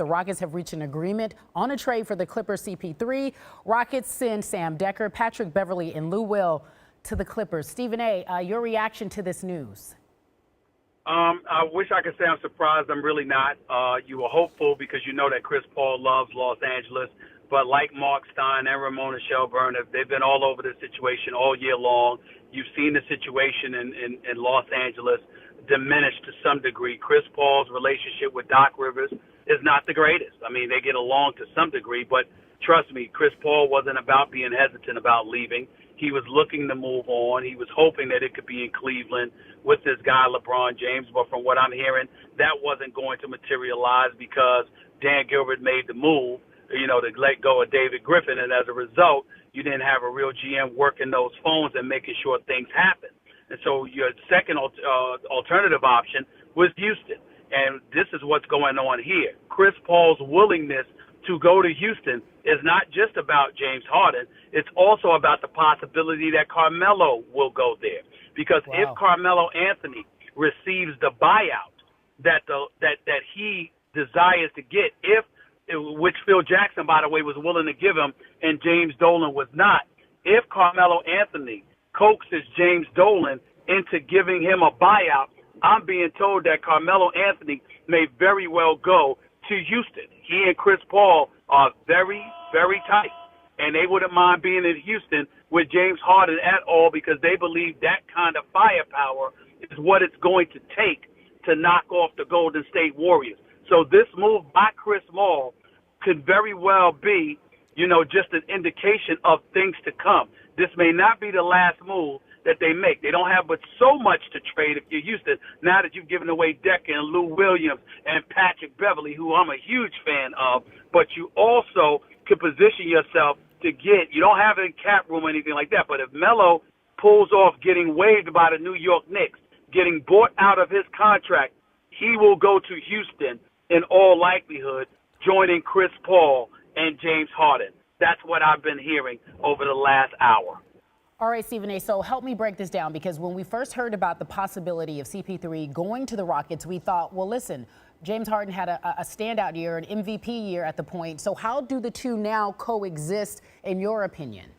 The Rockets have reached an agreement on a trade for the Clippers CP3. Rockets send Sam Decker, Patrick Beverley, and Lou Will to the Clippers. Stephen A., your reaction to this news? I wish I could say I'm surprised. I'm really not. You were hopeful because you know that Chris Paul loves Los Angeles. But like Mark Stein and Ramona Shelburne, they've been all over this situation all year long. You've seen the situation in Los Angeles diminish to some degree. Chris Paul's relationship with Doc Rivers is not the greatest. I mean, they get along to some degree, but trust me, Chris Paul wasn't about being hesitant about leaving. He was looking to move on. He was hoping that it could be in Cleveland with this guy, LeBron James. But from what I'm hearing, that wasn't going to materialize because Dan Gilbert made the move, to let go of David Griffin. And as a result, you didn't have a real GM working those phones and making sure things happen. And so your second alternative option was Houston. And this is what's going on here. Chris Paul's willingness to go to Houston is not just about James Harden. It's also about the possibility that Carmelo will go there. Because if Carmelo Anthony receives the buyout that he desires to get, which Phil Jackson, by the way, was willing to give him and James Dolan was not, if Carmelo Anthony coaxes James Dolan into giving him a buyout, I'm being told that Carmelo Anthony may very well go to Houston. He and Chris Paul are very, very tight, and they wouldn't mind being in Houston with James Harden at all because they believe that kind of firepower is what it's going to take to knock off the Golden State Warriors. So this move by Chris Paul could very well be, just an indication of things to come. This may not be the last move that they make. They don't have but so much to trade if you're Houston, now that you've given away Decker and Lou Williams and Patrick Beverley, who I'm a huge fan of, but you also could position yourself to you don't have any cap room or anything like that, but if Melo pulls off getting waived by the New York Knicks, getting bought out of his contract, he will go to Houston in all likelihood, joining Chris Paul and James Harden. That's what I've been hearing over the last hour. All right, Stephen A., so help me break this down, because when we first heard about the possibility of CP3 going to the Rockets, we thought, well, listen, James Harden had a standout year, an MVP year at the point. So how do the two now coexist, in your opinion?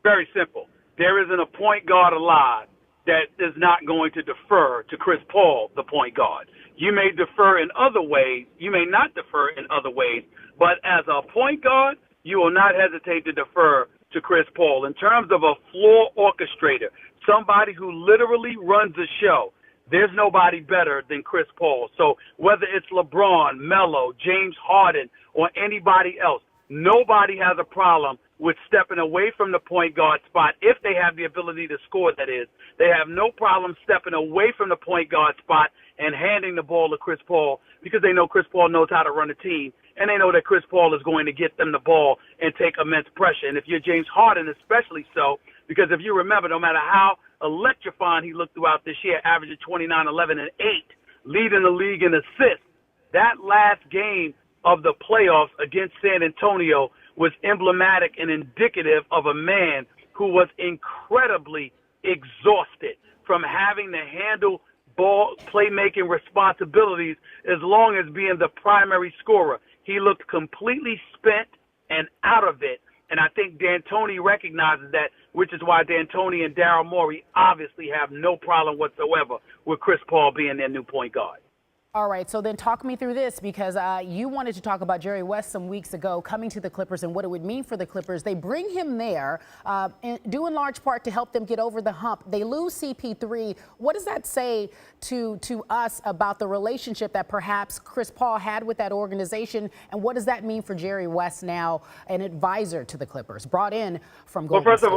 Very simple. There isn't a point guard alive that is not going to defer to Chris Paul, the point guard. You may defer in other ways. You may not defer in other ways. But as a point guard, you will not hesitate to defer to Chris Paul. In terms of a floor orchestrator, somebody who literally runs the show, there's nobody better than Chris Paul. So whether it's LeBron, Melo, James Harden, or anybody else, nobody has a problem with stepping away from the point guard spot if they have the ability to score, that is. They have no problem stepping away from the point guard spot and handing the ball to Chris Paul because they know Chris Paul knows how to run a team, and they know that Chris Paul is going to get them the ball and take immense pressure. And if you're James Harden, especially so, because if you remember, no matter how electrifying he looked throughout this year, averaging 29, 11, and 8, leading the league in assists, that last game of the playoffs against San Antonio was emblematic and indicative of a man who was incredibly exhausted from having to handle ball playmaking responsibilities as long as being the primary scorer. He looked completely spent and out of it. And I think D'Antoni recognizes that, which is why D'Antoni and Daryl Morey obviously have no problem whatsoever with Chris Paul being their new point guard. All right, so then talk me through this, because you wanted to talk about Jerry West some weeks ago coming to the Clippers and what it would mean for the Clippers. They bring him there, due in large part to help them get over the hump. They lose CP3. What does that say to us about the relationship that perhaps Chris Paul had with that organization, and what does that mean for Jerry West now, an advisor to the Clippers, brought in from Golden State?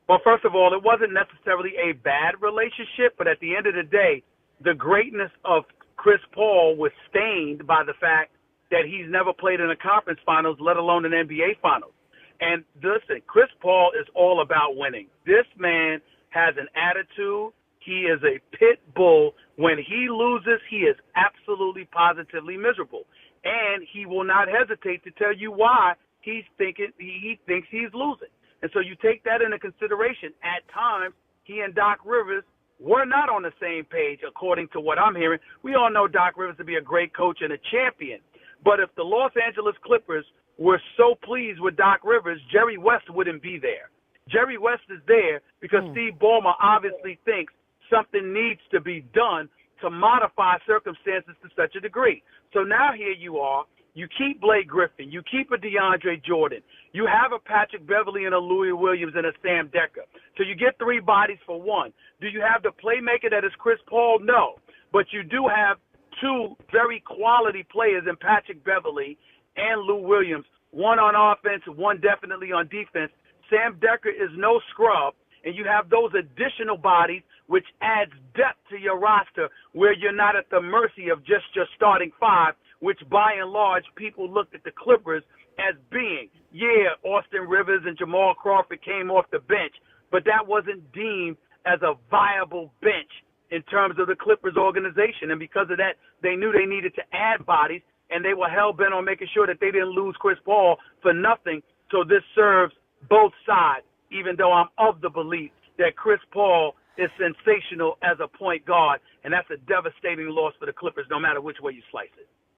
Well, first of all, it wasn't necessarily a bad relationship, but at the end of the day, the greatness of Chris Paul was stained by the fact that he's never played in a conference finals, let alone an NBA finals. And listen, Chris Paul is all about winning. This man has an attitude. He is a pit bull. When he loses, he is absolutely positively miserable. And he will not hesitate to tell you why he thinks he's losing. And so you take that into consideration. At times, he and Doc Rivers were not on the same page, according to what I'm hearing. We all know Doc Rivers to be a great coach and a champion. But if the Los Angeles Clippers were so pleased with Doc Rivers, Jerry West wouldn't be there. Jerry West is there because Steve Ballmer obviously thinks something needs to be done to modify circumstances to such a degree. So now here you are. You keep Blake Griffin. You keep a DeAndre Jordan. You have a Patrick Beverly and a Louis Williams and a Sam Dekker. So you get 3 bodies for 1. Do you have the playmaker that is Chris Paul? No. But you do have 2 very quality players in Patrick Beverly and Lou Williams, one on offense, one definitely on defense. Sam Dekker is no scrub, and you have those additional bodies, which adds depth to your roster where you're not at the mercy of just your starting 5, which by and large people looked at the Clippers as being. Yeah, Austin Rivers and Jamal Crawford came off the bench, but that wasn't deemed as a viable bench in terms of the Clippers organization. And because of that, they knew they needed to add bodies, and they were hell-bent on making sure that they didn't lose Chris Paul for nothing. So this serves both sides, even though I'm of the belief that Chris Paul is sensational as a point guard, and that's a devastating loss for the Clippers no matter which way you slice it.